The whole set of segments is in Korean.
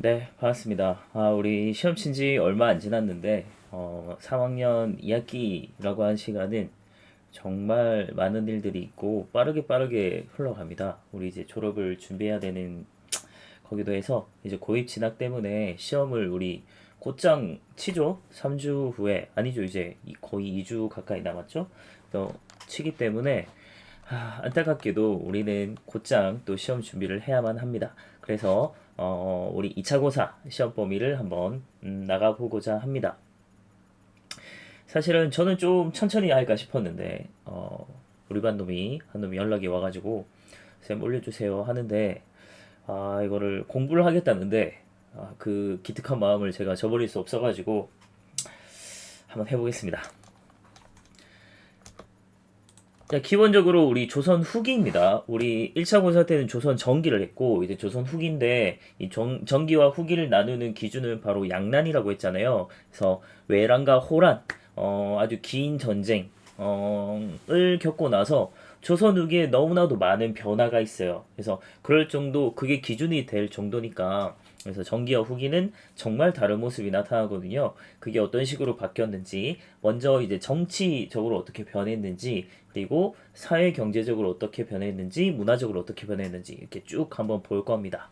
네, 반갑습니다. 우리 시험 친지 얼마 안 지났는데, 3학년 2학기라고 한 시간은 정말 많은 일들이 있고 빠르게 빠르게 흘러갑니다. 우리 이제 졸업을 준비해야 되는 거기도 해서 이제 고입 진학 때문에 시험을 우리 곧장 치죠. 3주 후에, 아니죠. 이제 거의 2주 가까이 남았죠. 또 치기 때문에 안타깝게도 우리는 곧장 또 시험 준비를 해야만 합니다. 그래서 우리 2차 고사 시험 범위를 한번 나가보고자 합니다. 사실은 저는 좀 천천히 할까 싶었는데 우리 반 놈이 한 놈이 연락이 와가지고 쌤 올려주세요 하는데 이거를 공부를 하겠다는데 그 기특한 마음을 제가 저버릴 수 없어가지고 한번 해보겠습니다. 자, 기본적으로 우리 조선 후기입니다. 우리 1차 고사 때는 조선 전기를 했고, 이제 조선 후기인데, 이 전기와 후기를 나누는 기준은 바로 양난이라고 했잖아요. 그래서 외란과 호란, 아주 긴 전쟁, 을 겪고 나서 조선 후기에 너무나도 많은 변화가 있어요. 그래서 그럴 정도, 그게 기준이 될 정도니까, 그래서 전기와 후기는 정말 다른 모습이 나타나거든요. 그게 어떤 식으로 바뀌었는지, 먼저 이제 정치적으로 어떻게 변했는지, 그리고 사회 경제적으로 어떻게 변했는지, 문화적으로 어떻게 변했는지 이렇게 쭉 한번 볼 겁니다.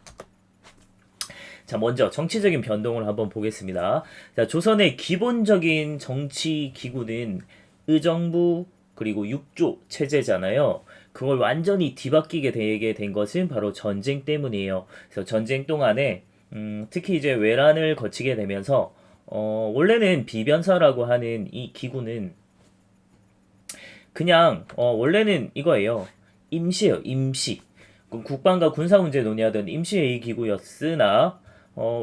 자, 먼저 정치적인 변동을 한번 보겠습니다. 자, 조선의 기본적인 정치 기구는 의정부 그리고 육조 체제잖아요. 그걸 완전히 뒤바뀌게 되게 된 것은 바로 전쟁 때문이에요. 그래서 전쟁 동안에 특히 이제 외란을 거치게 되면서 원래는 비변사라고 하는 이 기구는 그냥 원래는 이거예요. 임시예요. 임시. 국방과 군사 문제 논의하던 임시회의 기구였으나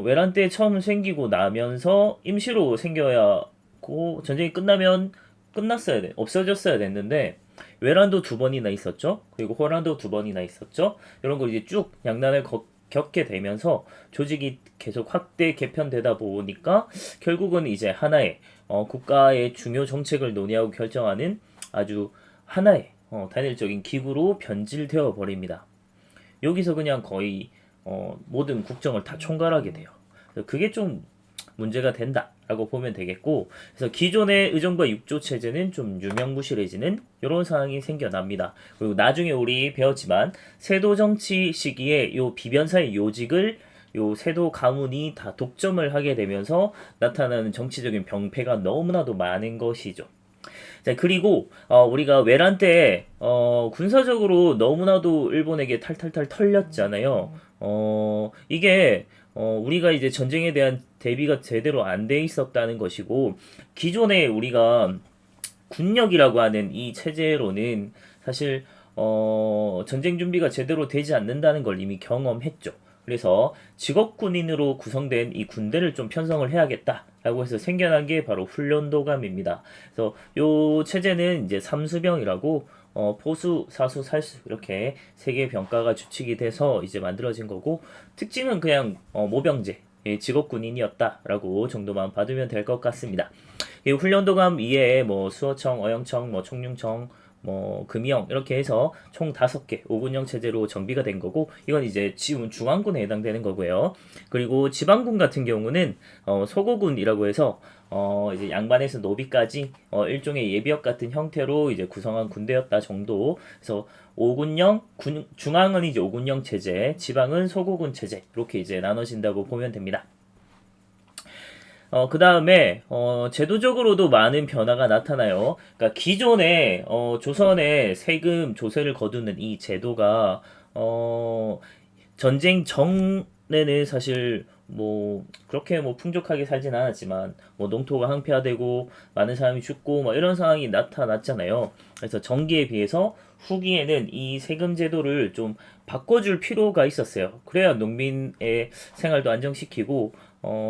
외란 때 처음 생기고 나면서 임시로 생겨야 고 전쟁이 끝나면 끝났어야 돼. 없어졌어야 됐는데 외란도 두 번이나 있었죠. 그리고 호란도 두 번이나 있었죠. 이런 걸 이제 쭉 양난을 겪게 되면서 조직이 계속 확대 개편되다 보니까 결국은 이제 하나의 국가의 중요 정책을 논의하고 결정하는 아주 하나의 단일적인 기구로 변질되어 버립니다. 여기서 그냥 거의 모든 국정을 다 총괄하게 돼요. 그래서 그게 좀 문제가 된다라고 보면 되겠고, 그래서 기존의 의정부 육조 체제는 좀 유명무실해지는 이런 상황이 생겨납니다. 그리고 나중에 우리 배웠지만 세도 정치 시기에 요 비변사의 요직을 요 세도 가문이 다 독점을 하게 되면서 나타나는 정치적인 병폐가 너무나도 많은 것이죠. 자, 그리고 우리가 외란 때 군사적으로 너무나도 일본에게 탈탈탈 털렸잖아요. 이게 우리가 이제 전쟁에 대한 대비가 제대로 안 돼 있었다는 것이고 기존에 우리가 군력이라고 하는 이 체제로는 사실 전쟁 준비가 제대로 되지 않는다는 걸 이미 경험했죠. 그래서 직업군인으로 구성된 이 군대를 좀 편성을 해야겠다라고 해서 생겨난 게 바로 훈련도감입니다. 그래서 요 체제는 이제 삼수병이라고 포수, 사수, 살수 이렇게 세 개의 병가가 주축이 돼서 이제 만들어진 거고 특징은 그냥 모병제 직업군인이었다라고 정도만 받으면 될 것 같습니다. 이 훈련도감 이외에 뭐 수어청, 어영청, 뭐 총융청, 뭐 금이영 이렇게 해서 총 5개 5군형 체제로 정비가 된 거고 이건 이제 지금 중앙군에 해당되는 거고요. 그리고 지방군 같은 경우는 소고군이라고 해서 이제 양반에서 노비까지 일종의 예비역 같은 형태로 이제 구성한 군대였다 정도. 그래서 5군형 중앙은 이제 5군형 체제, 지방은 소고군 체제 이렇게 이제 나눠진다고 보면 됩니다. 그 다음에, 제도적으로도 많은 변화가 나타나요. 그러니까 기존에, 조선의 세금 조세를 거두는 이 제도가, 전쟁 전에는 사실, 뭐, 그렇게 뭐 풍족하게 살진 않았지만, 뭐, 농토가 항폐화되고, 많은 사람이 죽고, 뭐, 이런 상황이 나타났잖아요. 그래서 전기에 비해서 후기에는 이 세금 제도를 좀 바꿔줄 필요가 있었어요. 그래야 농민의 생활도 안정시키고,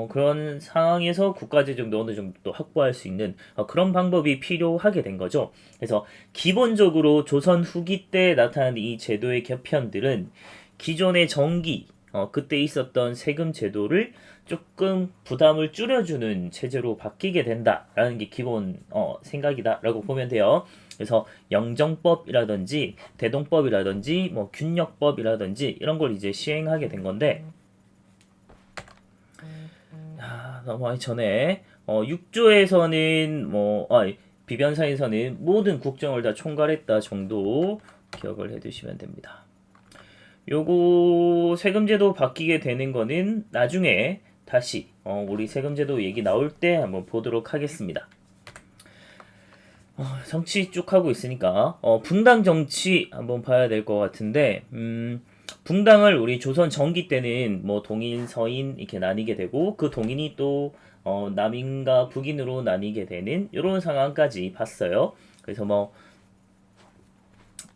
그런 상황에서 국가재정도 어느 정도 또 확보할 수 있는 그런 방법이 필요하게 된 거죠. 그래서 기본적으로 조선 후기 때 나타난 이 제도의 개편들은 기존의 정기, 그때 있었던 세금 제도를 조금 부담을 줄여주는 체제로 바뀌게 된다라는 게 기본 생각이다라고 보면 돼요. 그래서 영정법이라든지 대동법이라든지 뭐 균역법이라든지 이런 걸 이제 시행하게 된 건데 넘어가기 전에 6조에서는 비변사에서는 모든 국정을 다 총괄했다 정도 기억을 해두시면 됩니다. 요거 세금제도 바뀌게 되는 거는 나중에 다시 우리 세금제도 얘기 나올 때 한번 보도록 하겠습니다. 정치 쭉 하고 있으니까 붕당 정치 한번 봐야 될 것 같은데 붕당을 우리 조선 전기 때는 뭐 동인, 서인 이렇게 나뉘게 되고 그 동인이 또 남인과 북인으로 나뉘게 되는 이런 상황까지 봤어요. 그래서 뭐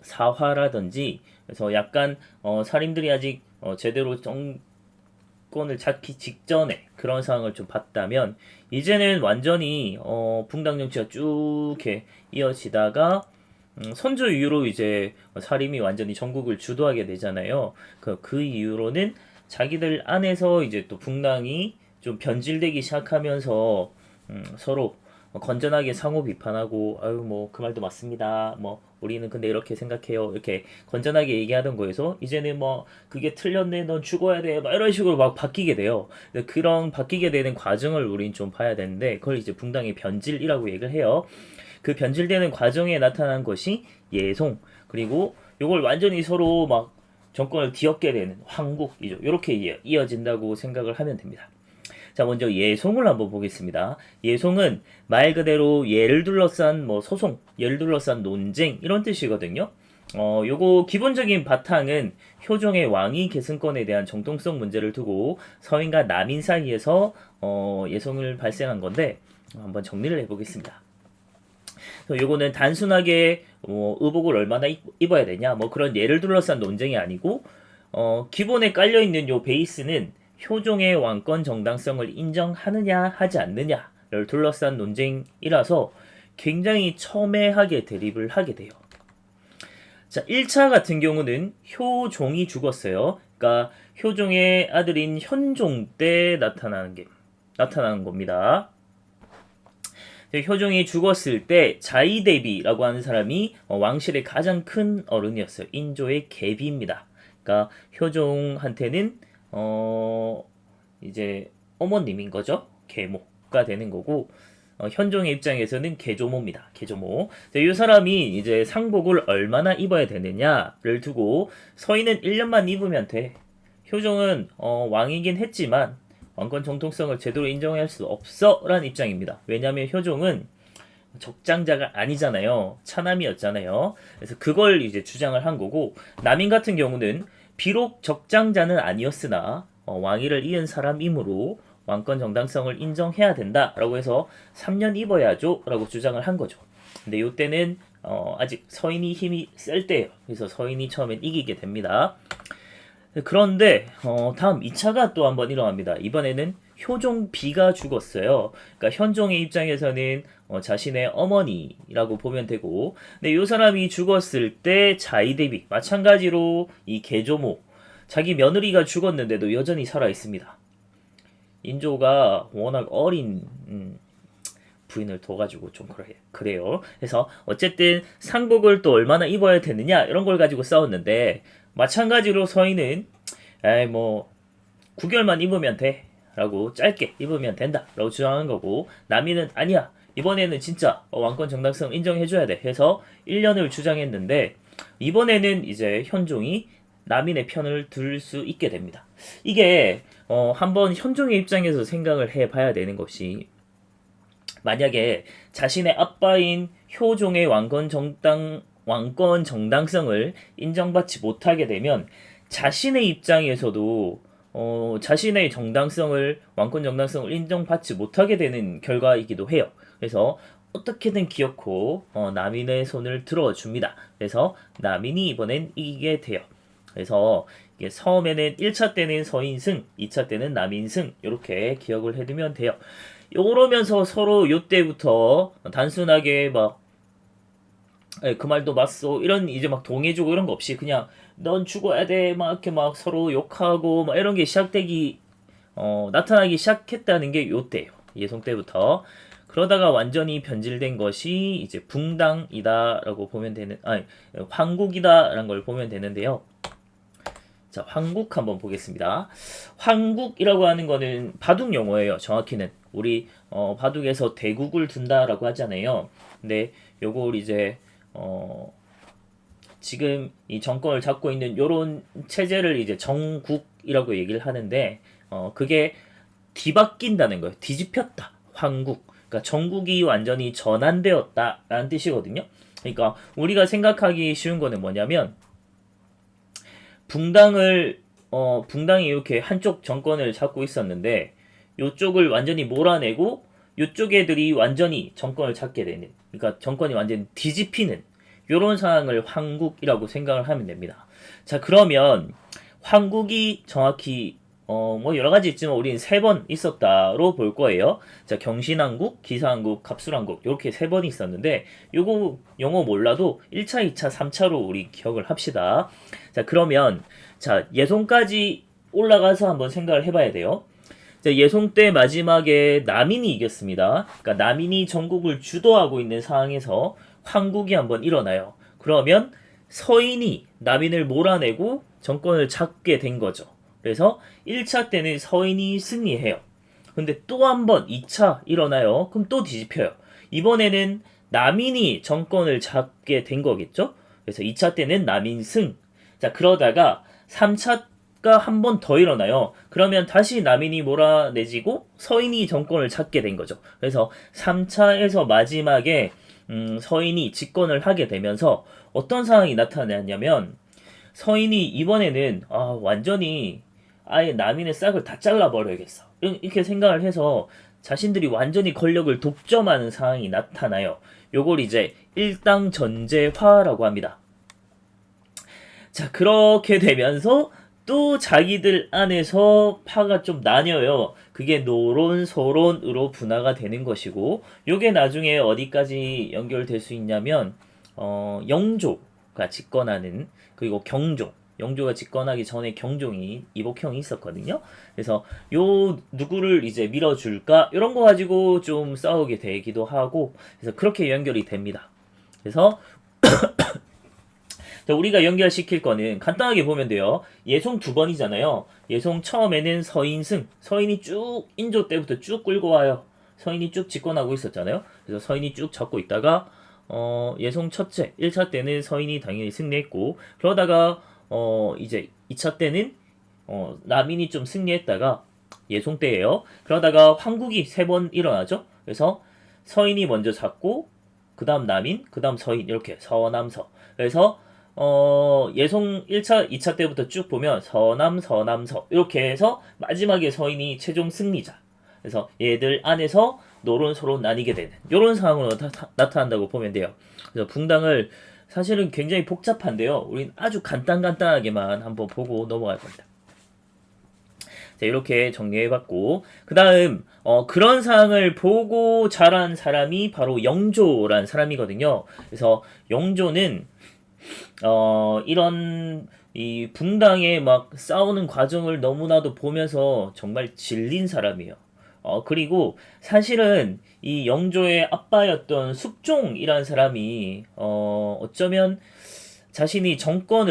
사화라든지 그래서 약간 살인들이 아직 제대로 정권을 잡기 직전에 그런 상황을 좀 봤다면 이제는 완전히 붕당 정치가 쭉 이렇게 이어지다가 선조 이후로 이제 사림이 완전히 전국을 주도하게 되잖아요. 그 이후로는 자기들 안에서 이제 또 붕당이 좀 변질되기 시작하면서 서로 건전하게 상호 비판하고 아유 뭐 그 말도 맞습니다. 뭐 우리는 근데 이렇게 생각해요. 이렇게 건전하게 얘기하던 거에서 이제는 뭐 그게 틀렸네. 넌 죽어야 돼. 막 이런 식으로 막 바뀌게 돼요. 그런 바뀌게 되는 과정을 우린 좀 봐야 되는데 그걸 이제 붕당의 변질이라고 얘기를 해요. 그 변질되는 과정에 나타난 것이 예송 그리고 요걸 완전히 서로 막 정권을 뒤엎게 되는 황국이죠. 이렇게 이어진다고 생각을 하면 됩니다. 자, 먼저 예송을 한번 보겠습니다. 예송은 말 그대로 예를 둘러싼 뭐 소송, 예를 둘러싼 논쟁 이런 뜻이거든요. 요거 기본적인 바탕은 효종의 왕위 계승권에 대한 정통성 문제를 두고 서인과 남인 사이에서 예송을 발생한 건데 한번 정리를 해보겠습니다. 요거는 단순하게 의복을 얼마나 입어야 되냐 뭐 그런 예를 둘러싼 논쟁이 아니고 기본에 깔려 있는 요 베이스는 효종의 왕권 정당성을 인정하느냐 하지 않느냐를 둘러싼 논쟁이라서 굉장히 첨예하게 대립을 하게 돼요. 자, 1차 같은 경우는 효종이 죽었어요. 그러니까 효종의 아들인 현종 때 나타나는 겁니다. 효종이 죽었을 때 자이대비라고 하는 사람이 왕실의 가장 큰 어른이었어요. 인조의 계비입니다. 그러니까 효종한테는 이제 어머님인 거죠. 계모가 되는 거고 현종의 입장에서는 계조모입니다. 계조모. 이 사람이 이제 상복을 얼마나 입어야 되느냐를 두고 서인은 1년만 입으면 돼. 효종은 왕이긴 했지만 왕권 정통성을 제대로 인정할 수 없어 라는 입장입니다. 왜냐하면 효종은 적장자가 아니잖아요. 차남이었잖아요. 그래서 그걸 이제 주장을 한 거고 남인 같은 경우는 비록 적장자는 아니었으나 왕위를 이은 사람이므로 왕권 정당성을 인정해야 된다라고 해서 3년 입어야죠 라고 주장을 한 거죠. 근데 이때는 아직 서인이 힘이 셀 때예요. 그래서 서인이 처음엔 이기게 됩니다. 그런데 다음 2차가 또 한번 일어납니다. 이번에는 효종 B가 죽었어요. 그러니까 현종의 입장에서는 자신의 어머니라고 보면 되고, 근데 이 사람이 죽었을 때 자이대비 마찬가지로 이 계조모 자기 며느리가 죽었는데도 여전히 살아 있습니다. 인조가 워낙 어린 부인을 둬가지고 좀 그래요. 그래서 어쨌든 상복을 또 얼마나 입어야 되느냐 이런 걸 가지고 싸웠는데 마찬가지로 서인은 에이 뭐 9개월만 입으면 돼 라고 짧게 입으면 된다 라고 주장한 거고 남인은 아니야 이번에는 진짜 왕권 정당성 인정해줘야 돼 해서 1년을 주장했는데 이번에는 이제 현종이 남인의 편을 들 수 있게 됩니다. 이게 한번 현종의 입장에서 생각을 해봐야 되는 것이 만약에 자신의 아빠인 효종의 왕권 정당성을 인정받지 못하게 되면 자신의 입장에서도 자신의 왕권 정당성을 인정받지 못하게 되는 결과이기도 해요. 그래서 어떻게든 기어코 남인의 손을 들어줍니다. 그래서 남인이 이번엔 이기게 돼요. 그래서 이게 처음에는 1차 때는 서인승, 2차 때는 남인승 이렇게 기억을 해두면 돼요. 요러면서 서로 요때부터 단순하게 막 그 말도 맞소 이런 이제 막 동해주고 이런 거 없이 그냥 넌 죽어야 돼 막 이렇게 막 서로 욕하고 막 이런 게 나타나기 시작했다는 게 요때예요. 예송 때부터. 그러다가 완전히 변질된 것이 이제 붕당이다라고 보면 황국이다라는 걸 보면 되는데요. 자, 황국 한번 보겠습니다. 황국이라고 하는 거는 바둑 용어예요. 정확히는 우리 바둑에서 대국을 둔다라고 하잖아요. 근데 요걸 이제 지금 이 정권을 잡고 있는 요런 체제를 이제 정국이라고 얘기를 하는데 그게 뒤바뀐다는 거예요. 뒤집혔다. 황국. 그러니까 정국이 완전히 전환되었다라는 뜻이거든요. 그러니까 우리가 생각하기 쉬운 거는 뭐냐면 붕당이 이렇게 한쪽 정권을 잡고 있었는데 요쪽을 완전히 몰아내고 요쪽 애들이 완전히 정권을 잡게 되는, 그러니까 정권이 완전히 뒤집히는 요런 상황을 황국이라고 생각을 하면 됩니다. 자, 그러면 황국이 정확히 뭐 여러 가지 있지만 우리는 세 번 있었다로 볼 거예요. 자, 경신왕국, 기사왕국, 갑술왕국 이렇게 세 번 있었는데 요거 영어 몰라도 1차, 2차, 3차로 우리 기억을 합시다. 자, 그러면 자, 예송까지 올라가서 한번 생각을 해봐야 돼요. 자, 예송 때 마지막에 남인이 이겼습니다. 그러니까 남인이 전국을 주도하고 있는 상황에서 황국이 한번 일어나요. 그러면 서인이 남인을 몰아내고 정권을 잡게 된 거죠. 그래서 1차 때는 서인이 승리해요. 근데 또 한 번 2차 일어나요. 그럼 또 뒤집혀요. 이번에는 남인이 정권을 잡게 된 거겠죠? 그래서 2차 때는 남인 승. 자, 그러다가 3차가 한 번 더 일어나요. 그러면 다시 남인이 몰아내지고 서인이 정권을 잡게 된 거죠. 그래서 3차에서 마지막에 서인이 집권을 하게 되면서 어떤 상황이 나타났냐면 서인이 이번에는 완전히 아예 남인의 싹을 다 잘라버려야겠어. 이렇게 생각을 해서 자신들이 완전히 권력을 독점하는 상황이 나타나요. 요걸 이제 일당전제화라고 합니다. 자, 그렇게 되면서 또 자기들 안에서 파가 좀 나뉘어요. 그게 노론, 소론으로 분화가 되는 것이고, 요게 나중에 어디까지 연결될 수 있냐면, 영조가 집권하는, 그리고 경종. 영조가 집권하기 전에 경종이, 이복형이 있었거든요. 그래서 요 누구를 이제 밀어줄까? 이런 거 가지고 좀 싸우게 되기도 하고, 그래서 그렇게 연결이 됩니다. 그래서 자, 우리가 연결시킬 거는 간단하게 보면 돼요. 예송 두 번이잖아요. 예송 처음에는 서인승, 서인이 쭉 인조 때부터 쭉 끌고 와요. 서인이 쭉 집권하고 있었잖아요. 그래서 서인이 쭉 잡고 있다가 예송 첫째 1차 때는 서인이 당연히 승리했고, 그러다가 이제 2차 때는 남인이 좀 승리했다가 예송 때예요. 그러다가 황국이 세 번 일어나죠. 그래서 서인이 먼저 잡고 그 다음 남인, 그 다음 서인, 이렇게 서남서. 그래서 예송 1차, 2차 때부터 쭉 보면 서남, 서남서 이렇게 해서 마지막에 서인이 최종 승리자. 그래서 얘들 안에서 노론, 소론 나뉘게 되는 이런 상황으로 나타난다고 보면 돼요. 그래서 붕당을 사실은 굉장히 복잡한데요. 우린 아주 간단하게만 한번 보고 넘어갈 겁니다. 자, 이렇게 정리해봤고, 그 다음 그런 상황을 보고 자란 사람이 바로 영조란 사람이거든요. 그래서 영조는 이런 이 붕당에 막 싸우는 과정을 너무나도 보면서 정말 질린 사람이에요. 그리고 사실은 이 영조의 아빠였던 숙종이라는 사람이 어쩌면 자신이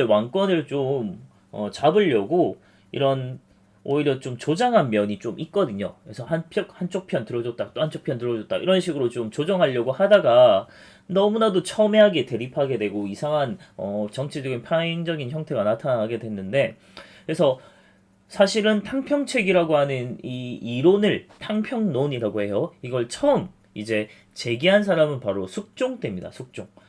왕권을 좀 잡으려고 이런 오히려 좀 조장한 면이 좀 있거든요. 그래서 한쪽 편 들어줬다, 또 한쪽 편 들어줬다, 이런 식으로 좀 조정하려고 하다가 너무나도 첨예하게 대립하게 되고 이상한 정치적인 파행적인 형태가 나타나게 됐는데, 그래서 사실은 탕평책이라고 하는 이 이론을 탕평론이라고 해요. 이걸 처음 이제 제기한 사람은 바로 숙종 때입니다.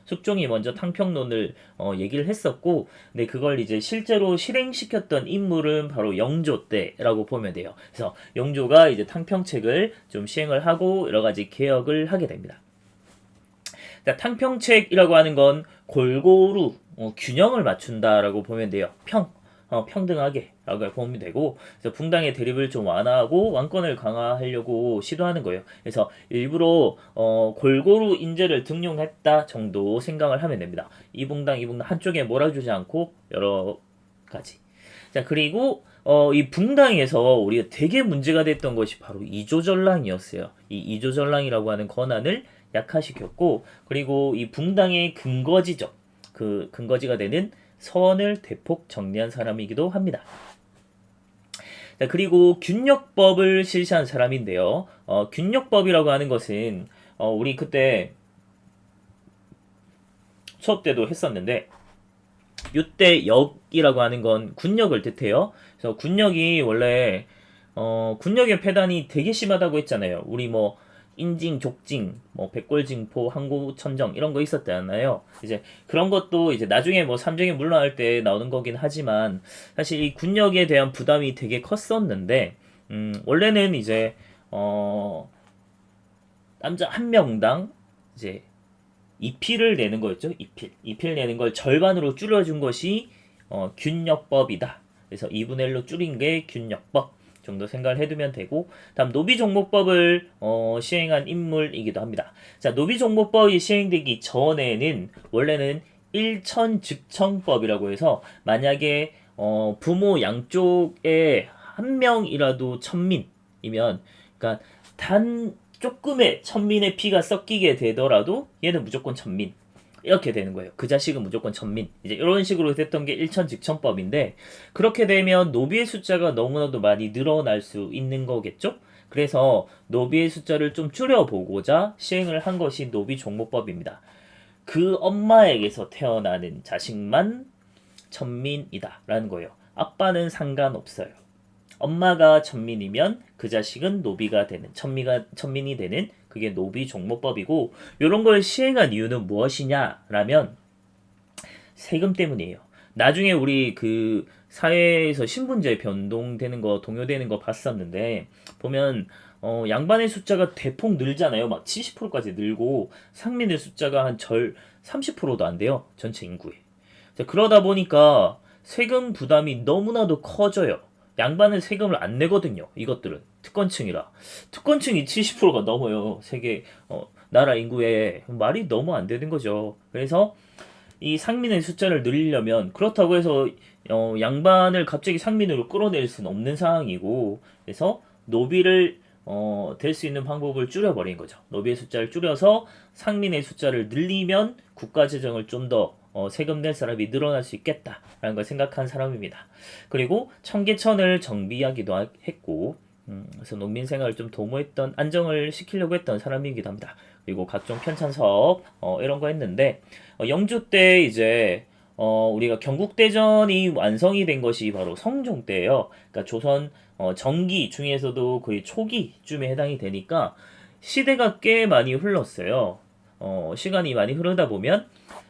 숙종이 먼저 탕평론을 얘기를 했었고, 근데 그걸 이제 실제로 실행시켰던 인물은 바로 영조 때라고 보면 돼요. 그래서 영조가 이제 탕평책을 좀 시행을 하고 여러 가지 개혁을 하게 됩니다. 자, 탕평책이라고 하는 건 골고루 균형을 맞춘다라고 보면 돼요. 평등하게 라고 보면 되고, 그래서 붕당의 대립을 좀 완화하고 왕권을 강화하려고 시도하는 거예요. 그래서 일부러 골고루 인재를 등용했다 정도 생각을 하면 됩니다. 이 붕당 한쪽에 몰아주지 않고 여러 가지. 자, 그리고 이 붕당에서 우리가 되게 문제가 됐던 것이 바로 이조전랑이었어요. 이 이조전랑이라고 하는 권한을 약화시켰고, 그리고 이 붕당의 근거지죠. 그 근거지가 되는 서원을 대폭 정리한 사람이기도 합니다. 자, 그리고 균역법을 실시한 사람인데요. 균역법이라고 하는 것은 우리 그때 수업 때도 했었는데 요때 역이라고 하는 건 군역을 뜻해요. 그래서 군역이 원래 군역의 폐단이 되게 심하다고 했잖아요. 우리 뭐 인징, 족징, 뭐 백골징포, 항구천정 이런 거 있었잖아요. 이제 그런 것도 이제 나중에 뭐 삼정에 물러날 때 나오는 거긴 하지만 사실 이 군역에 대한 부담이 되게 컸었는데 원래는 이제 남자 한 명당 이제 2필을 내는 거였죠. 2필 내는 걸 절반으로 줄여준 것이 균역법이다. 그래서 2분의 1로 줄인 게 균역법 정도 생각을 해두면 되고, 다음 노비종목법을 시행한 인물이기도 합니다. 자, 노비종목법이 시행되기 전에는 원래는 일천즉청법이라고 해서 만약에 부모 양쪽에 한 명이라도 천민이면, 그러니까 단 조금의 천민의 피가 섞이게 되더라도 얘는 무조건 천민 이렇게 되는 거예요. 그 자식은 무조건 천민. 이제 이런 식으로 됐던 게 일천즉청법인데, 그렇게 되면 노비의 숫자가 너무나도 많이 늘어날 수 있는 거겠죠? 그래서 노비의 숫자를 좀 줄여보고자 시행을 한 것이 노비종목법입니다. 그 엄마에게서 태어나는 자식만 천민이다 라는 거예요. 아빠는 상관없어요. 엄마가 천민이면 그 자식은 노비가 되는, 천민이 되는, 그게 노비 종목법이고, 이런 걸 시행한 이유는 무엇이냐라면 세금 때문이에요. 나중에 우리 그 사회에서 신분제 변동되는 거, 동요되는 거 봤었는데 보면 양반의 숫자가 대폭 늘잖아요. 막 70%까지 늘고 상민의 숫자가 한 30%도 안 돼요. 전체 인구에. 자, 그러다 보니까 세금 부담이 너무나도 커져요. 양반은 세금을 안 내거든요. 이것들은 특권층이라. 특권층이 70%가 넘어요. 세계 나라 인구에. 말이 너무 안 되는 거죠. 그래서 이 상민의 숫자를 늘리려면, 그렇다고 해서 양반을 갑자기 상민으로 끌어낼 수는 없는 상황이고, 그래서 노비를 될 수 있는 방법을 줄여버린 거죠. 노비의 숫자를 줄여서 상민의 숫자를 늘리면 국가 재정을 좀 더 세금 낼 사람이 늘어날 수 있겠다라는 걸 생각한 사람입니다. 그리고 청계천을 정비하기도 했고, 그래서 농민 생활을 좀 도모했던, 안정을 시키려고 했던 사람이기도 합니다. 그리고 각종 편찬 사업 이런 거 했는데, 영조 때 이제 우리가 경국대전이 완성이 된 것이 바로 성종 때예요. 그러니까 조선 전기 중에서도 거의 초기쯤에 해당이 되니까 시대가 꽤 많이 흘렀어요. 시간이 많이 흐르다 보면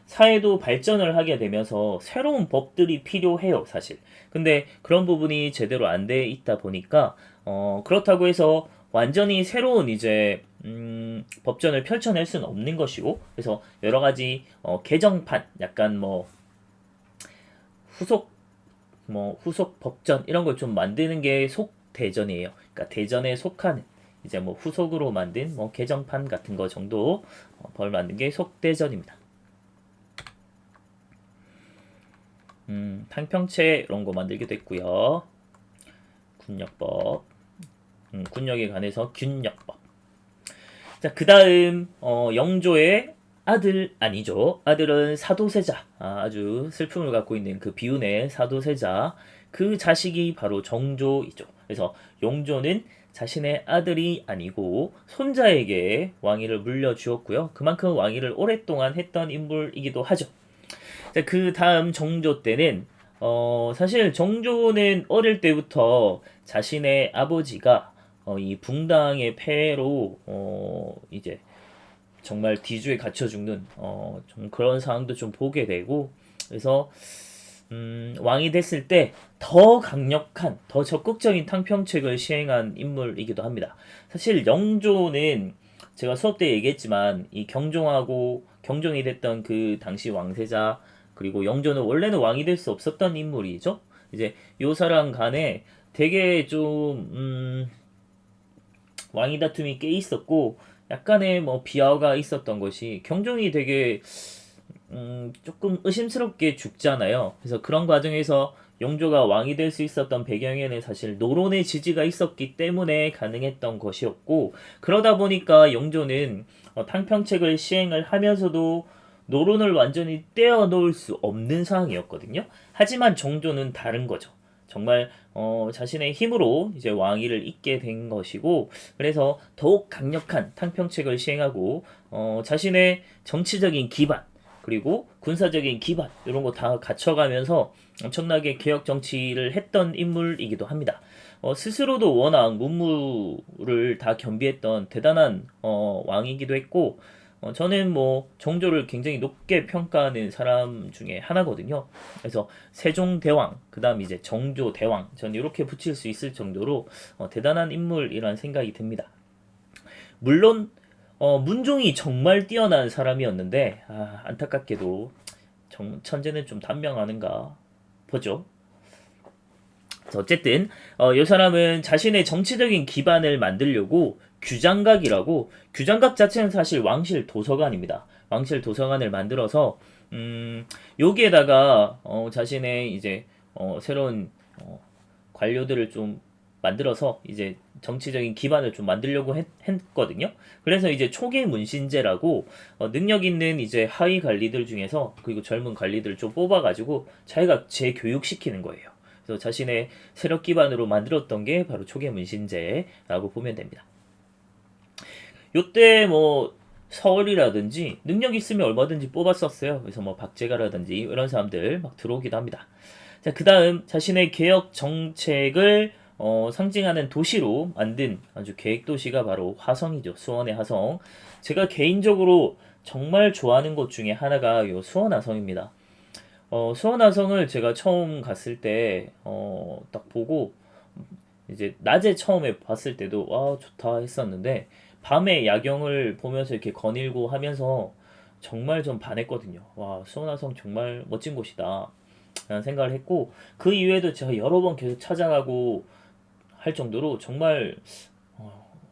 사회도 발전을 하게 되면서 새로운 법들이 필요해요, 사실. 근데 그런 부분이 제대로 안 돼 있다 보니까 그렇다고 해서 완전히 새로운 이제 법전을 펼쳐낼 수는 없는 것이고, 그래서 여러 가지 개정판, 약간 후속 법전 이런 걸 좀 만드는 게 속대전이에요. 그러니까 대전에 속하는 이제 후속으로 만든 개정판 같은 거 정도 벌 만든 게 속대전입니다. 탕평채 이런 거 만들기도 했고요. 군역법, 군역에 관해서 균역법. 자, 그 다음 영조의 아들 아니죠. 아들은 사도세자. 아주 슬픔을 갖고 있는 그 비운의 사도세자. 그 자식이 바로 정조이죠. 그래서 영조는 자신의 아들이 아니고 손자에게 왕위를 물려주었고요. 그만큼 왕위를 오랫동안 했던 인물이기도 하죠. 자, 그 다음 정조 때는 사실 정조는 어릴 때부터 자신의 아버지가 이 붕당의 폐로 이제 정말 뒤주에 갇혀 죽는 좀 그런 상황도 좀 보게 되고, 그래서 왕이 됐을 때 더 강력한, 더 적극적인 탕평책을 시행한 인물이기도 합니다. 사실 영조는 제가 수업 때 얘기했지만 이 경종이 됐던 그 당시 왕세자, 그리고 영조는 원래는 왕이 될 수 없었던 인물이죠. 이제 요 사람 간에 되게 좀 왕위 다툼이 꽤 있었고, 약간의 비하가 있었던 것이, 경종이 되게 조금 의심스럽게 죽잖아요. 그래서 그런 과정에서 영조가 왕이 될 수 있었던 배경에는 사실 노론의 지지가 있었기 때문에 가능했던 것이었고, 그러다 보니까 영조는 탕평책을 시행을 하면서도 노론을 완전히 떼어놓을 수 없는 상황이었거든요. 하지만 정조는 다른 거죠. 정말 자신의 힘으로 이제 왕위를 잇게 된 것이고, 그래서 더욱 강력한 탕평책을 시행하고 자신의 정치적인 기반 그리고 군사적인 기반 이런 거 다 갖춰가면서 엄청나게 개혁 정치를 했던 인물이기도 합니다. 스스로도 워낙 문무를 다 겸비했던 대단한 왕이기도 했고, 저는 뭐 정조를 굉장히 높게 평가하는 사람 중에 하나거든요. 그래서 세종대왕, 그다음 이제 정조대왕, 전 이렇게 붙일 수 있을 정도로 대단한 인물이라는 생각이 듭니다. 물론 문종이 정말 뛰어난 사람이었는데 안타깝게도 천재는 좀 단명하는가 보죠. 어쨌든 이 사람은 자신의 정치적인 기반을 만들려고 규장각이라고, 규장각 자체는 사실 왕실 도서관입니다. 왕실 도서관을 만들어서 여기에다가 자신의 이제 새로운 관료들을 좀 만들어서 이제 정치적인 기반을 좀 만들려고 했거든요. 그래서 이제 초기 문신제라고 능력 있는 이제 하위 관리들 중에서, 그리고 젊은 관리들을 좀 뽑아가지고 자기가 재교육시키는 거예요. 그래서 자신의 세력 기반으로 만들었던 게 바로 초기 문신제라고 보면 됩니다. 요때 뭐 서울이라든지 능력 있으면 얼마든지 뽑았었어요. 그래서 뭐 박제가라든지 이런 사람들 막 들어오기도 합니다. 자, 그 다음 자신의 개혁 정책을 상징하는 도시로 만든 아주 계획 도시가 바로 화성이죠. 수원의 화성. 제가 개인적으로 정말 좋아하는 곳 중에 하나가 요 수원 화성입니다. 수원 화성을 제가 처음 갔을 때 딱 보고 이제 낮에 처음에 봤을 때도 와 좋다 했었는데, 밤에 야경을 보면서 이렇게 거닐고 하면서 정말 좀 반했거든요. 와, 수원 화성 정말 멋진 곳이다 라는 생각을 했고, 그 이후에도 제가 여러 번 계속 찾아가고 할 정도로 정말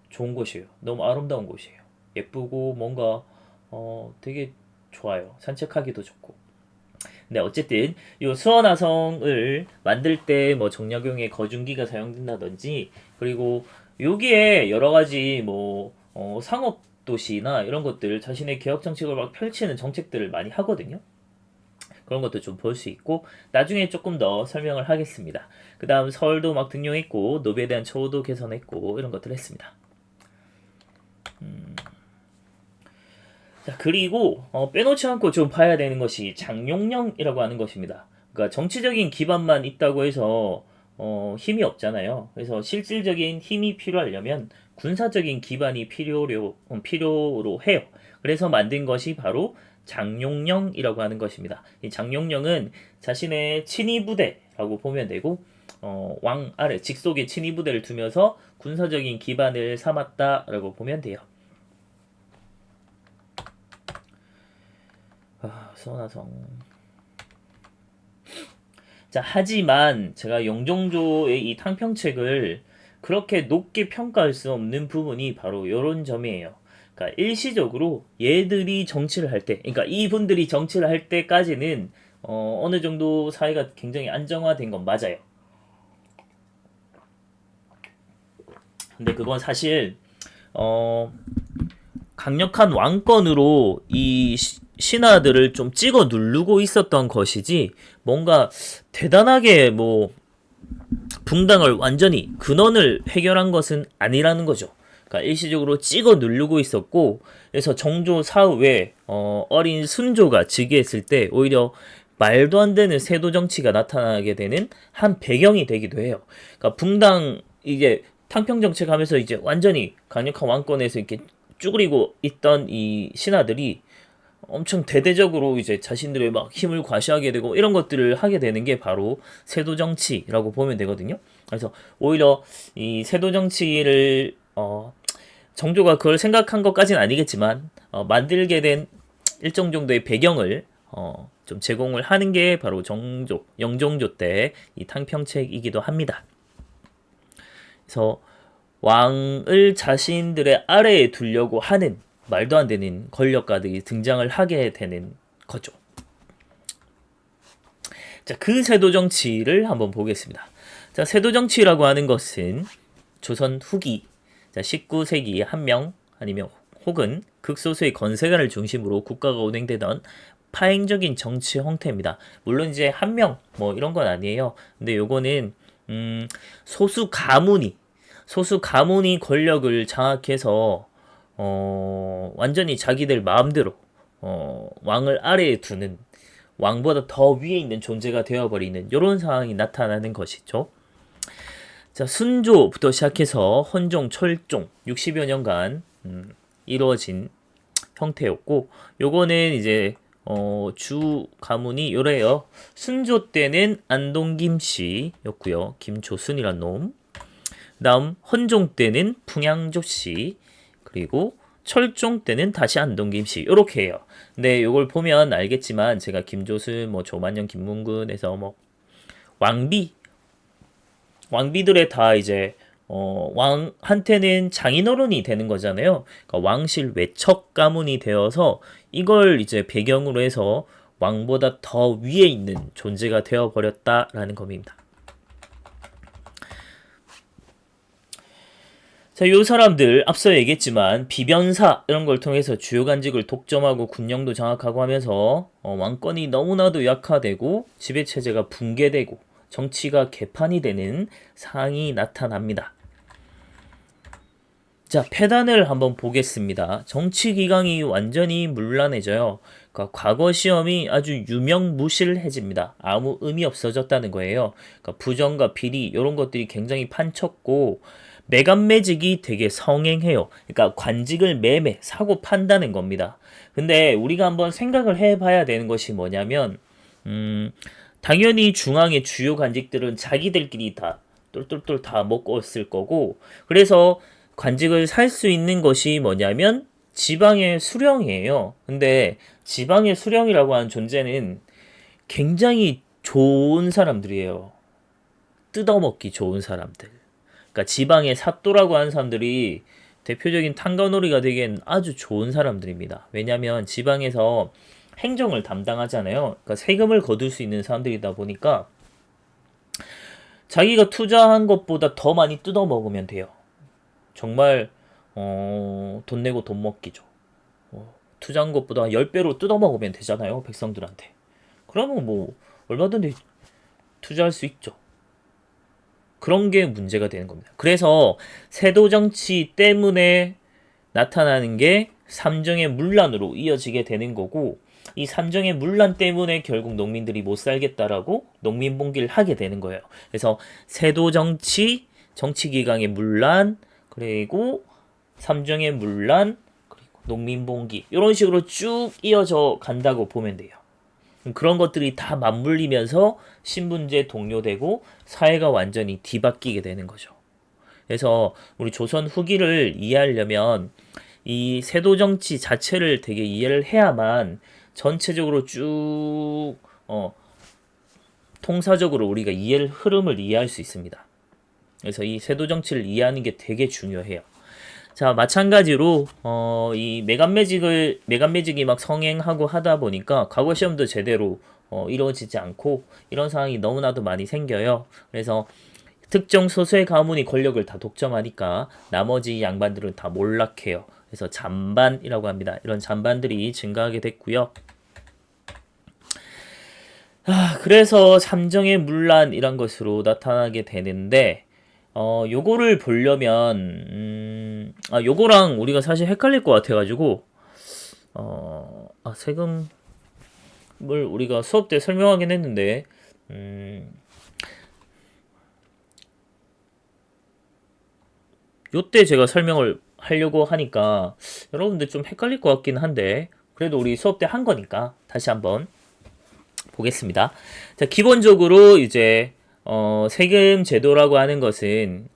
좋은 곳이에요. 너무 아름다운 곳이에요. 예쁘고 뭔가 되게 좋아요. 산책하기도 좋고. 네, 어쨌든 이 수원화성을 만들 때 뭐 정약용의 거중기가 사용된다든지, 그리고 여기에 여러 가지 뭐 상업 도시나 이런 것들, 자신의 개혁 정책을 막 펼치는 정책들을 많이 하거든요. 그런 것도 좀 볼 수 있고, 나중에 조금 더 설명을 하겠습니다. 그 다음 서울도 막 등용했고, 노비에 대한 처우도 개선했고, 이런 것들을 했습니다. 자, 그리고 빼놓지 않고 좀 봐야 되는 것이 장용령이라고 하는 것입니다. 그러니까 정치적인 기반만 있다고 해서 힘이 없잖아요. 그래서 실질적인 힘이 필요하려면 군사적인 기반이 필요로 해요. 그래서 만든 것이 바로 장용령이라고 하는 것입니다. 이 장용령은 자신의 친위 부대라고 보면 되고, 왕 아래 직속의 친위 부대를 두면서 군사적인 기반을 삼았다라고 보면 돼요. 수원화성. 자, 하지만 제가 영종조의 이 탕평책을 그렇게 높게 평가할 수 없는 부분이 바로 이런 점이에요. 그러니까 일시적으로 얘들이 정치를 할 때, 그러니까 이분들이 정치를 할 때까지는 어느 정도 사회가 굉장히 안정화된 건 맞아요. 근데 그건 사실 강력한 왕권으로 이 신하들을 좀 찍어 누르고 있었던 것이지, 뭔가 대단하게 뭐 붕당을 완전히 근원을 해결한 것은 아니라는 거죠. 그러니까 일시적으로 찍어 누르고 있었고, 그래서 정조 사후에 어린 순조가 즉위했을 때 오히려 말도 안 되는 세도 정치가 나타나게 되는 한 배경이 되기도 해요. 그러니까 붕당 이게 탕평 정책하면서 이제 완전히 강력한 왕권에서 이렇게 쭈그리고 있던 이 신하들이 엄청 대대적으로 이제 자신들의 막 힘을 과시하게 되고 이런 것들을 하게 되는 게 바로 세도 정치라고 보면 되거든요. 그래서 오히려 이 세도 정치를 정조가 그걸 생각한 것까지는 아니겠지만 만들게 된 일정 정도의 배경을 좀 제공을 하는 게 바로 영종조 때 이 탕평책이기도 합니다. 그래서 왕을 자신들의 아래에 두려고 하는 말도 안 되는 권력가들이 등장을 하게 되는 거죠. 자, 그 세도 정치를 한번 보겠습니다. 자, 세도 정치라고 하는 것은 조선 후기, 자, 19세기 한 명 아니면 혹은 극소수의 건세가를 중심으로 국가가 운행되던 파행적인 정치 형태입니다. 물론 이제 한 명 뭐 이런 건 아니에요. 근데 요거는 소수 가문이 권력을 장악해서 완전히 자기들 마음대로 왕을 아래에 두는, 왕보다 더 위에 있는 존재가 되어버리는 이런 상황이 나타나는 것이죠. 자, 순조부터 시작해서 헌종, 철종 60여 년간 이루어진 형태였고, 요거는 이제 주 가문이 요래요. 순조 때는 안동 김씨였고요. 김조순이란 놈. 다음 헌종 때는 풍양조 씨, 그리고 철종 때는 다시 안동 김씨, 요렇게 해요. 근데 요걸 보면 알겠지만 제가 김조순, 뭐 조만영, 김문근에서 뭐 왕비들의 다 이제 왕한테는 장인어른이 되는 거잖아요. 그러니까 왕실 외척 가문이 되어서 이걸 이제 배경으로 해서 왕보다 더 위에 있는 존재가 되어 버렸다라는 겁니다. 자, 요 사람들 앞서 얘기했지만 비변사 이런 걸 통해서 주요 관직을 독점하고 군령도 장악하고 하면서 왕권이 너무나도 약화되고 지배체제가 붕괴되고 정치가 개판이 되는 상황이 나타납니다. 자, 패단을 한번 보겠습니다. 정치 기강이 완전히 문란해져요. 그러니까 과거 시험이 아주 유명무실해집니다. 아무 의미 없어졌다는 거예요. 그러니까 부정과 비리 이런 것들이 굉장히 판쳤고 매간매직이 되게 성행해요. 그러니까 관직을 매매 사고 판다는 겁니다. 근데 우리가 한번 생각을 해봐야 되는 것이 뭐냐면 당연히 중앙의 주요 관직들은 자기들끼리 다 똘똘똘 다 먹었을 거고, 그래서 관직을 살 수 있는 것이 뭐냐면 지방의 수령이에요. 근데 지방의 수령이라고 하는 존재는 굉장히 좋은 사람들이에요. 뜯어먹기 좋은 사람들. 그러니까 지방의 사또라고 하는 사람들이 대표적인 탕가놀이가 되기엔 아주 좋은 사람들입니다. 왜냐하면 지방에서 행정을 담당하잖아요. 그러니까 세금을 거둘 수 있는 사람들이다 보니까 자기가 투자한 것보다 더 많이 뜯어 먹으면 돼요. 정말 돈 내고 돈 먹기죠. 투자한 것보다 10배로 뜯어 먹으면 되잖아요, 백성들한테. 그러면 뭐 얼마든지 투자할 수 있죠. 그런 게 문제가 되는 겁니다. 그래서 세도 정치 때문에 나타나는 게 삼정의 문란으로 이어지게 되는 거고, 이 삼정의 문란 때문에 결국 농민들이 못 살겠다라고 농민봉기를 하게 되는 거예요. 그래서 세도 정치, 정치기강의 문란, 그리고 삼정의 문란, 그리고 농민봉기 이런 식으로 쭉 이어져 간다고 보면 돼요. 그런 것들이 다 맞물리면서 신분제 동료되고 사회가 완전히 뒤바뀌게 되는 거죠. 그래서 우리 조선 후기를 이해하려면 이 세도 정치 자체를 되게 이해를 해야만 전체적으로 쭉 통사적으로 우리가 흐름을 이해할 수 있습니다. 그래서 이 세도 정치를 이해하는 게 되게 중요해요. 자, 마찬가지로 이 매간매직이 막 성행하고 하다 보니까 과거 시험도 제대로 이루어지지 않고 이런 상황이 너무나도 많이 생겨요. 그래서 특정 소수의 가문이 권력을 다 독점하니까 나머지 양반들은 다 몰락해요. 그래서 잔반이라고 합니다. 이런 잔반들이 증가하게 됐고요. 그래서 삼정의 문란이란 것으로 나타나게 되는데 요거를 보려면 요거랑 우리가 사실 헷갈릴 것 같아가지고 세금을 우리가 수업 때 설명하긴 했는데 요때 제가 설명을 하려고 하니까 여러분들 좀 헷갈릴 것 같긴 한데 그래도 우리 수업 때 한 거니까 다시 한번 보겠습니다. 자, 기본적으로 이제 세금 제도라고 하는 것은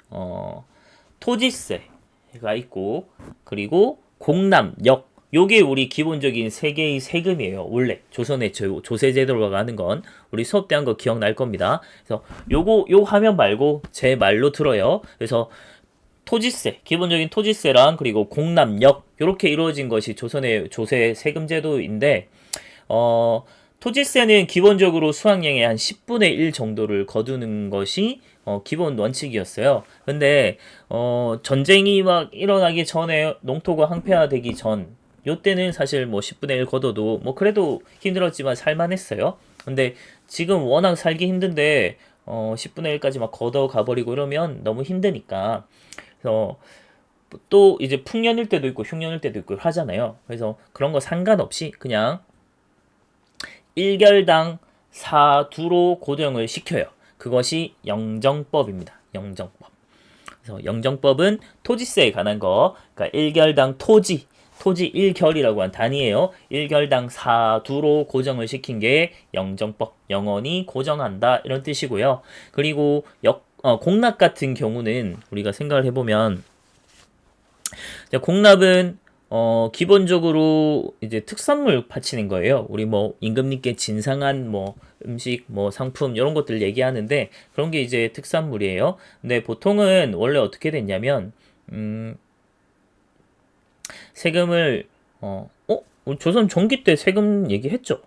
토지세가 있고, 그리고 공납역, 요게 우리 기본적인 세 개의 세금이에요. 원래 조선의 조세 제도라고 하는 건 우리 수업 때 한 거 기억날 겁니다. 그래서 요 화면 말고 제 말로 들어요. 그래서 토지세, 기본적인 토지세랑 그리고 공납역 요렇게 이루어진 것이 조선의 조세 세금 제도인데 토지세는 기본적으로 수확량의 한 10분의 1 정도를 거두는 것이 기본 원칙이었어요. 근데 전쟁이 막 일어나기 전에 농토가 항폐화되기 전 요때는 사실 뭐 10분의 1 걷어도 뭐 그래도 힘들었지만 살만했어요. 근데 지금 워낙 살기 힘든데 10분의 1까지 막 걷어 가버리고 이러면 너무 힘드니까 그래서 또 이제 풍년일 때도 있고 흉년일 때도 있고 하잖아요. 그래서 그런 거 상관없이 그냥 1결당 4두로 고정을 시켜요. 그것이 영정법입니다. 영정법. 그래서 영정법은 토지세에 관한 거, 그러니까 1결당 토지 1결이라고 한 단위예요. 1결당 4두로 고정을 시킨 게 영정법, 영원히 고정한다 이런 뜻이고요. 그리고 공납 같은 경우는 우리가 생각을 해보면 공납은 기본적으로 이제 특산물 바치는 거예요. 우리 뭐 임금님께 진상한 뭐 음식, 뭐 상품 이런 것들 얘기하는데 그런 게 이제 특산물이에요. 근데 보통은 원래 어떻게 됐냐면 세금을 우리 조선 전기 때 세금 얘기했죠.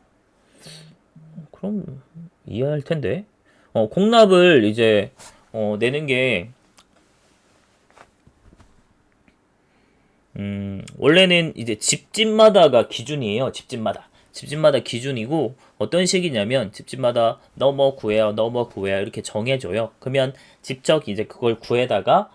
그럼 이해할 텐데. 공납을 이제 내는 게 원래는 이제 집집마다가 기준이에요. 집집마다 기준이고 어떤 식이냐면 집집마다 너 뭐 구해야 너 뭐 구해야 이렇게 정해줘요. 그러면 직접 이제 그걸 구해다가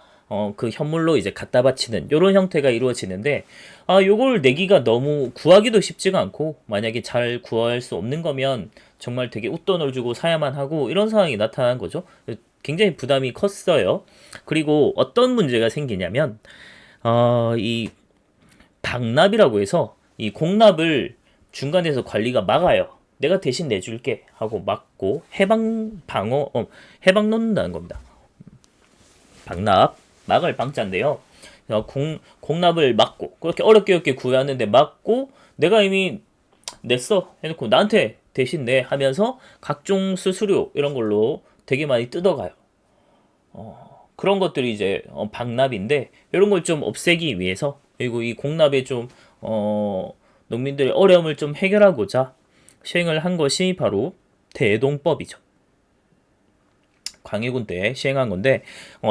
그 현물로 이제 갖다 바치는 요런 형태가 이루어지는데 요걸 내기가 너무 구하기도 쉽지가 않고 만약에 잘 구할 수 없는 거면 정말 되게 웃돈을 주고 사야만 하고 이런 상황이 나타난 거죠. 굉장히 부담이 컸어요. 그리고 어떤 문제가 생기냐면 이 방납이라고 해서 이 공납을 중간에서 관리가 막아요. 내가 대신 내줄게 하고 막고 해방 놓는다는 겁니다. 방납 막을 방자인데요. 공납을 막고 그렇게 어렵게 구해왔는데 막고 내가 이미 냈어 해놓고 나한테 대신 내 하면서 각종 수수료 이런 걸로 되게 많이 뜯어가요. 그런 것들이 이제 방납인데 이런 걸 좀 없애기 위해서 그리고 이 공납에 좀 농민들의 어려움을 좀 해결하고자 시행을 한 것이 바로 대동법이죠. 광해군 때 시행한 건데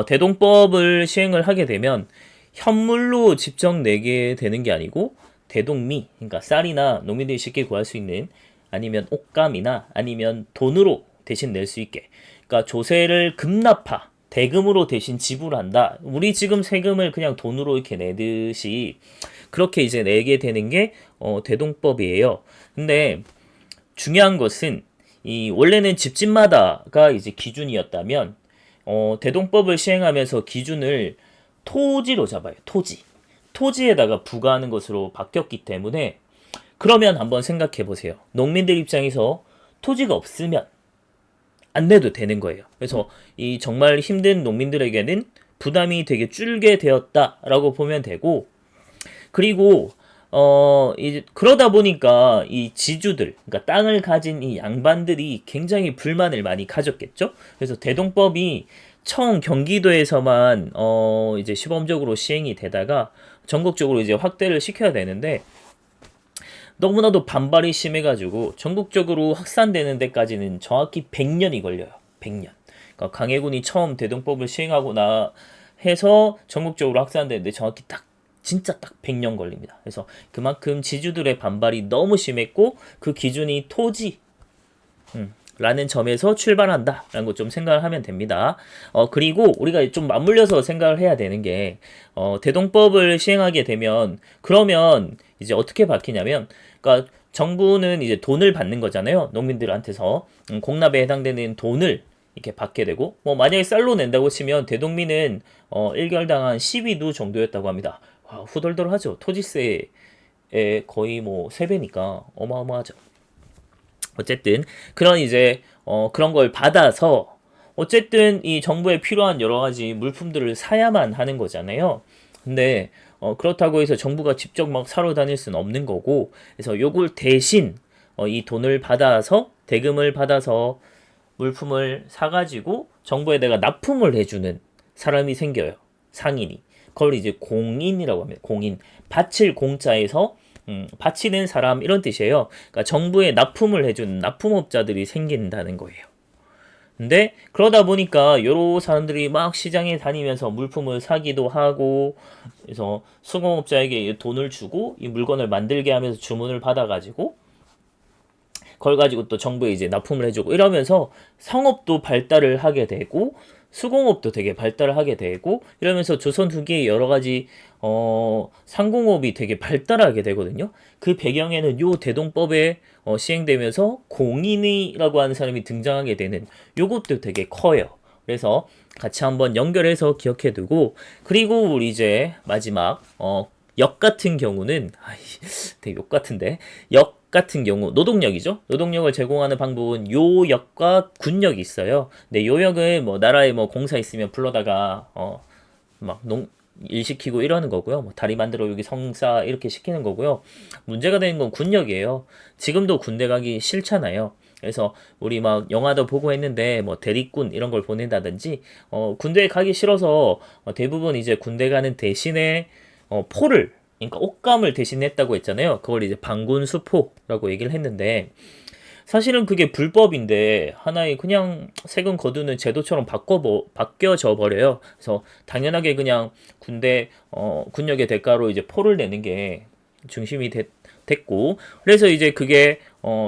대동법을 시행을 하게 되면 현물로 직접 내게 되는 게 아니고 대동미, 그러니까 쌀이나 농민들이 쉽게 구할 수 있는 아니면 옷감이나 아니면 돈으로 대신 낼 수 있게, 그러니까 조세를 급납하 대금으로 대신 지불한다. 우리 지금 세금을 그냥 돈으로 이렇게 내듯이 그렇게 이제 내게 되는 게 대동법이에요. 근데 중요한 것은 이 원래는 집집마다가 이제 기준이었다면 대동법을 시행하면서 기준을 토지로 잡아요. 토지에다가 부과하는 것으로 바뀌었기 때문에 그러면 한번 생각해 보세요. 농민들 입장에서 토지가 없으면 안 내도 되는 거예요. 그래서 이 정말 힘든 농민들에게는 부담이 되게 줄게 되었다라고 보면 되고, 그리고 이제 그러다 보니까 이 지주들, 그러니까 땅을 가진 이 양반들이 굉장히 불만을 많이 가졌겠죠. 그래서 대동법이 처음 경기도에서만 이제 시범적으로 시행이 되다가 전국적으로 이제 확대를 시켜야 되는데 너무나도 반발이 심해가지고 전국적으로 확산되는 데까지는 정확히 100년이 걸려요. 100년. 그러니까 광해군이 처음 대동법을 시행하고 나 해서 전국적으로 확산되는데 정확히 진짜 딱 100년 걸립니다. 그래서 그만큼 지주들의 반발이 너무 심했고 그 기준이 토지 라는 점에서 출발한다 라는 거 좀 생각을 하면 됩니다. 그리고 우리가 좀 맞물려서 생각을 해야 되는 게 대동법을 시행하게 되면 그러면 이제 어떻게 바뀌냐면, 그러니까 정부는 이제 돈을 받는 거잖아요. 농민들한테서 공납에 해당되는 돈을 이렇게 받게 되고, 뭐 만약에 쌀로 낸다고 치면 대동민은 1결당 한 12두 정도였다고 합니다. 와, 후덜덜하죠. 토지세에 거의 뭐 3배니까 어마어마하죠. 어쨌든 그런 이제 그런 걸 받아서 어쨌든 이 정부에 필요한 여러 가지 물품들을 사야만 하는 거잖아요. 근데 그렇다고 해서 정부가 직접 막 사러 다닐 수는 없는 거고, 그래서 요걸 대신 이 돈을 받아서 대금을 받아서 물품을 사가지고 정부에 내가 납품을 해주는 사람이 생겨요. 상인이. 그걸 이제 공인이라고 합니다. 공인. 바칠 공자에서 바치는 사람 이런 뜻이에요. 그러니까 정부에 납품을 해주는 납품업자들이 생긴다는 거예요. 근데 그러다 보니까 여러 사람들이 막 시장에 다니면서 물품을 사기도 하고, 그래서 수공업자에게 돈을 주고 이 물건을 만들게 하면서 주문을 받아가지고 그걸 가지고 또 정부에 이제 납품을 해주고 이러면서 상업도 발달을 하게 되고 수공업도 되게 발달을 하게 되고 이러면서 조선 후기에 여러 가지 상공업이 되게 발달하게 되거든요. 그 배경에는 요 대동법에 시행되면서 공인이라고 하는 사람이 등장하게 되는 요것도 되게 커요. 그래서 같이 한번 연결해서 기억해 두고, 그리고 우리 이제 마지막 역 같은 경우는 되게 욕 같은데, 역 같은 경우 노동력이죠. 노동력을 제공하는 방법은 요역과 군역이 있어요. 근데 요역은 뭐 나라에 뭐 공사 있으면 불러다가 막 일 시키고 이러는 거고요. 뭐 다리 만들어 여기 성사 이렇게 시키는 거고요. 문제가 되는 건 군역이에요. 지금도 군대 가기 싫잖아요. 그래서 우리 막 영화도 보고 했는데 뭐 대리군 이런 걸 보낸다든지 군대에 가기 싫어서 대부분 이제 군대 가는 대신에 포를, 그러니까 옷감을 대신했다고 했잖아요. 그걸 이제 방군수포라고 얘기를 했는데 사실은 그게 불법인데 하나의 그냥 세금 거두는 제도처럼 바뀌어져 버려요. 그래서 당연하게 그냥 군대 군역의 대가로 이제 포를 내는 게 중심이 됐고, 그래서 이제 그게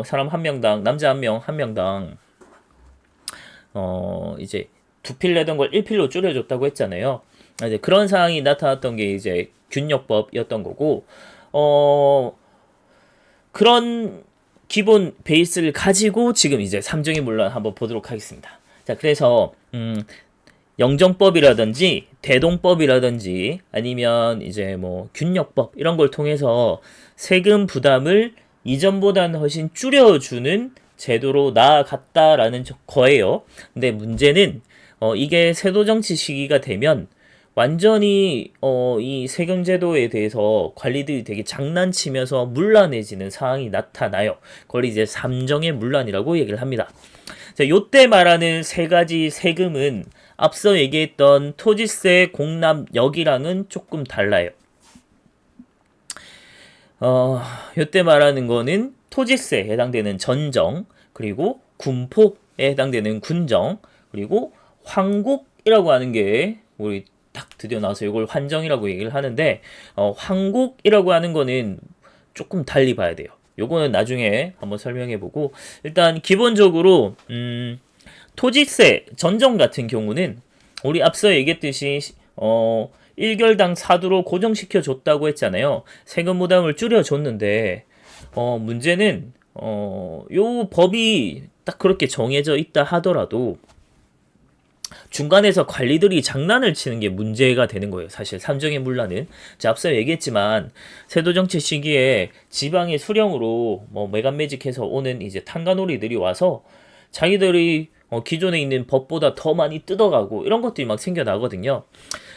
사람 한 명당, 남자 한 명 한 명당 이제 두 필 내던 걸 1필로 줄여줬다고 했잖아요. 이제 그런 상황이 나타났던 게 이제 균역법이었던 거고, 그런 기본 베이스를 가지고 지금 이제 삼정의 문란 한번 보도록 하겠습니다. 자, 그래서 영정법이라든지 대동법이라든지 아니면 이제 뭐 균역법 이런 걸 통해서 세금 부담을 이전보다는 훨씬 줄여주는 제도로 나아갔다라는 거예요. 근데 문제는 이게 세도 정치 시기가 되면 완전히 이 세금 제도에 대해서 관리들이 되게 장난치면서 문란해지는 상황이 나타나요. 그걸 이제 삼정의 문란이라고 얘기를 합니다. 자, 요때 말하는 세 가지 세금은 앞서 얘기했던 토지세, 공납, 역이랑은 조금 달라요. 요때 말하는 거는 토지세에 해당되는 전정, 그리고 군포에 해당되는 군정, 그리고 황곡이라고 하는 게 우리 딱 드디어 나와서 이걸 환정이라고 얘기를 하는데, 황곡이라고 하는 거는 조금 달리 봐야 돼요. 요거는 나중에 한번 설명해보고, 일단 기본적으로 토지세 전정 같은 경우는 우리 앞서 얘기했듯이 1결당 4두로 고정시켜 줬다고 했잖아요. 세금 부담을 줄여 줬는데 문제는 요 법이 딱 그렇게 정해져 있다 하더라도 중간에서 관리들이 장난을 치는 게 문제가 되는 거예요. 사실 삼정의 문란은 앞서 얘기했지만 세도 정치 시기에 지방의 수령으로 뭐 매간매직해서 오는 이제 탕가놀이들이 와서 자기들이 기존에 있는 법보다 더 많이 뜯어가고 이런 것들이 막 생겨나거든요.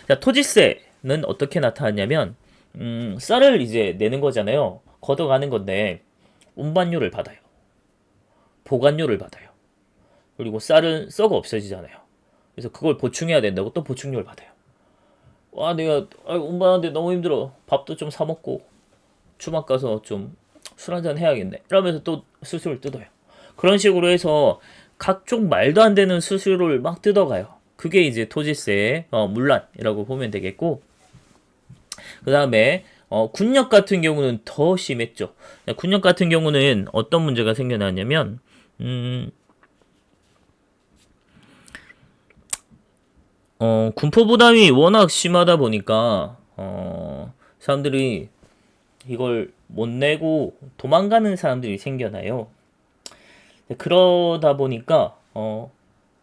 자, 토지세는 어떻게 나타났냐면 쌀을 이제 내는 거잖아요. 걷어가는 건데 운반료를 받아요. 보관료를 받아요. 그리고 쌀은 썩어 없어지잖아요. 그래서 그걸 보충해야 된다고 또 보충료를 받아요. 와, 내가 운반하는데 너무 힘들어. 밥도 좀 사 먹고 주막 가서 좀 술 한잔 해야겠네. 이러면서 또 수수료를 뜯어요. 그런 식으로 해서 각종 말도 안 되는 수수료를 막 뜯어가요. 그게 이제 토지세 문란이라고 보면 되겠고, 그 다음에 군역 같은 경우는 더 심했죠. 군역 같은 경우는 어떤 문제가 생겨나냐면 군포 부담이 워낙 심하다 보니까 사람들이 이걸 못 내고 도망가는 사람들이 생겨나요. 그러다 보니까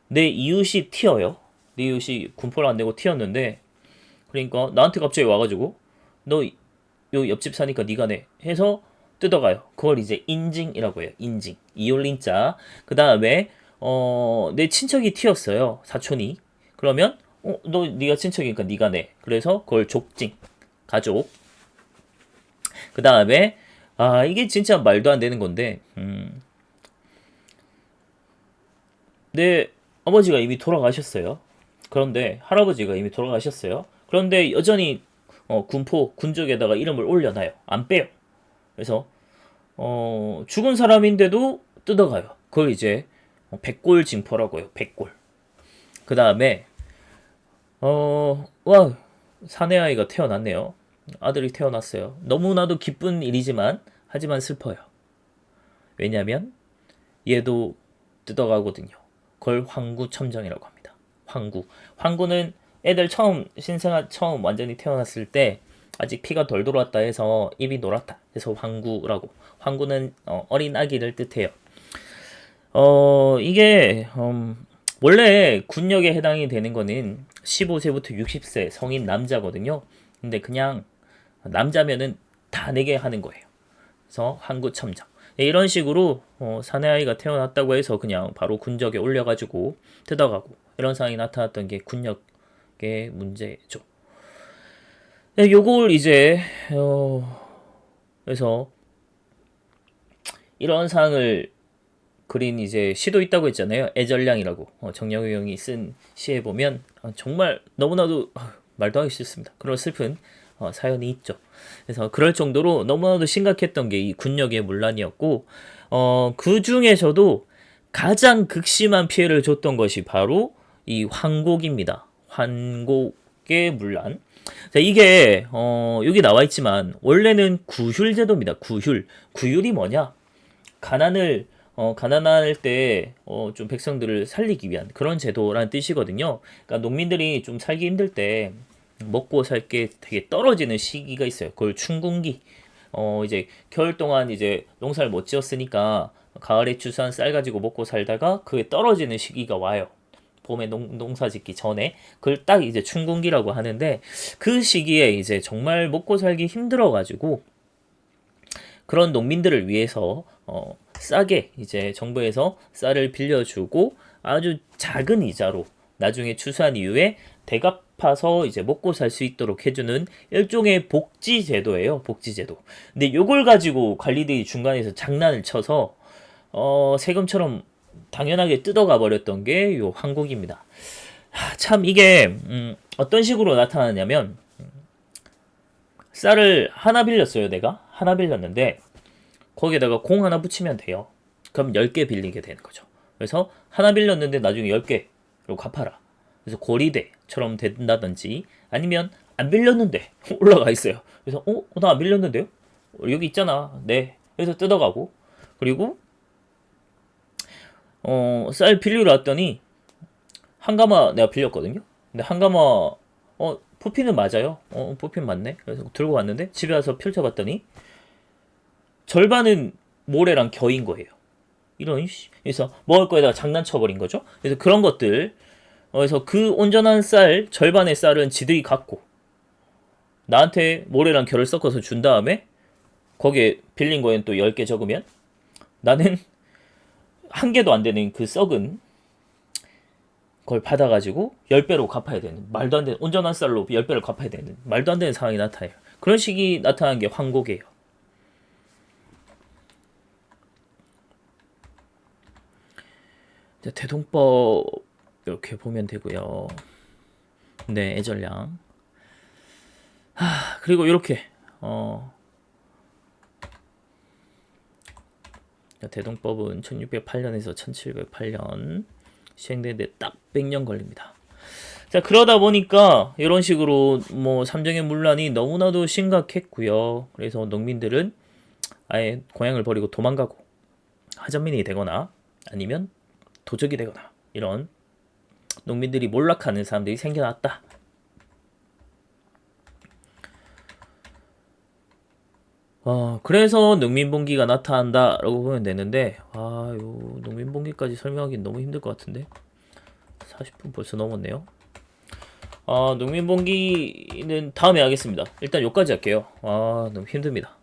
내 이웃이 튀어요. 내 이웃이 군포를 안 내고 튀었는데, 그러니까 나한테 갑자기 와가지고 너 요 옆집 사니까 네가 내 해서 뜯어가요. 그걸 이제 인징이라고 해요. 인징. 이올린자. 그 다음에 내 친척이 튀었어요. 사촌이. 그러면 너 네가 친척이니까 네가 내. 그래서 그걸 족징. 가족. 그 다음에 이게 진짜 말도 안 되는 건데 내 아버지가 이미 돌아가셨어요. 그런데 할아버지가 이미 돌아가셨어요. 그런데 여전히 군포 군족에다가 이름을 올려놔요. 안 빼요. 그래서 죽은 사람인데도 뜯어가요. 그걸 이제 백골 징표라고요. 백골. 그 다음에 와, 사내 아이가 태어났네요. 아들이 태어났어요. 너무나도 기쁜 일이지만 하지만 슬퍼요. 왜냐면 얘도 뜯어가거든요. 그걸 황구첨정이라고 합니다. 황구는 애들 신생아 처음 완전히 태어났을 때 아직 피가 덜 돌았다 해서 입이 노랗다 해서 황구라고. 황구는 어린 아기를 뜻해요. 이게 원래 군역에 해당이 되는 거는 15세부터 60세 성인 남자거든요. 근데 그냥 남자면은 다 내게 하는 거예요. 그래서 황구첨정. 이런 식으로 사내 아이가 태어났다고 해서 그냥 바로 군적에 올려가지고 뜯어가고 이런 상황이 나타났던 게 군역의 문제죠. 네, 요걸 이제 그래서 이런 상황을 그린 이제 시도 있다고 했잖아요. 애절량이라고 정영우 형이 쓴 시에 보면 정말 너무나도 말도 하기 싫습니다. 그런 슬픈 사연이 있죠. 그래서 그럴 정도로 너무나도 심각했던 게 이 군역의 문란이었고 그 중에서도 가장 극심한 피해를 줬던 것이 바로 이 환곡입니다. 환곡의 문란. 자, 이게 여기 나와 있지만 원래는 구휼제도입니다. 구휼이 뭐냐? 가난할 때 좀 백성들을 살리기 위한 그런 제도라는 뜻이거든요. 그러니까 농민들이 좀 살기 힘들 때 먹고 살 게 되게 떨어지는 시기가 있어요. 그걸 춘궁기. 이제 겨울 동안 이제 농사를 못 지었으니까 가을에 추수한 쌀 가지고 먹고 살다가 그게 떨어지는 시기가 와요. 봄에 농사 짓기 전에 그걸 딱 이제 춘궁기라고 하는데 그 시기에 이제 정말 먹고 살기 힘들어 가지고 그런 농민들을 위해서 싸게 이제 정부에서 쌀을 빌려주고 아주 작은 이자로 나중에 추수한 이후에 대갚아서 이제 먹고 살 수 있도록 해주는 일종의 복지제도예요. 복지제도. 근데 요걸 가지고 관리들이 중간에서 장난을 쳐서 세금처럼 당연하게 뜯어가 버렸던 게 요 황곡입니다. 참 이게 어떤 식으로 나타나냐면 쌀을 하나 빌렸어요. 내가 하나 빌렸는데 거기에다가 공 하나 붙이면 돼요. 그럼 10개 빌리게 되는 거죠. 그래서 하나 빌렸는데 나중에 10개로 갚아라. 그래서 고리대처럼 된다든지 아니면 안 빌렸는데 올라가 있어요. 그래서 나 안 빌렸는데요? 여기 있잖아. 네. 그래서 뜯어가고 그리고 쌀 빌리러 왔더니 한 가마 내가 빌렸거든요. 근데 한 가마 포피는 맞아요. 포피는 맞네. 그래서 들고 왔는데 집에 와서 펼쳐봤더니 절반은 모래랑 겨인 거예요. 이런 그래서 먹을 거에다가 장난쳐버린 거죠. 그래서 그런 것들 그래서 그 온전한 쌀 절반의 쌀은 지들이 갖고 나한테 모래랑 겨를 섞어서 준 다음에 거기에 빌린 거엔 또 10개 적으면 나는 한 개도 안 되는 그 썩은 걸 받아가지고 10배로 갚아야 되는 말도 안 되는 온전한 쌀로 10배를 갚아야 되는 말도 안 되는 상황이 나타나요. 그런 식이 나타나는 게 황곡이에요. 대동법 이렇게 보면 되고요. 네, 애절량. 그리고 이렇게 대동법은 1608년에서 1708년 시행되는데 딱 100년 걸립니다. 자, 그러다 보니까 이런 식으로 뭐 삼정의 문란이 너무나도 심각했고요. 그래서 농민들은 아예 고향을 버리고 도망가고 하전민이 되거나 아니면 도적이 되거나 이런 농민들이 몰락하는 사람들이 생겨났다. 그래서 농민봉기가 나타난다라고 보면 되는데 요 농민봉기까지 설명하기는 너무 힘들 것 같은데 40분 벌써 넘었네요. 농민봉기는 다음에 하겠습니다. 일단 여기까지 할게요. 너무 힘듭니다.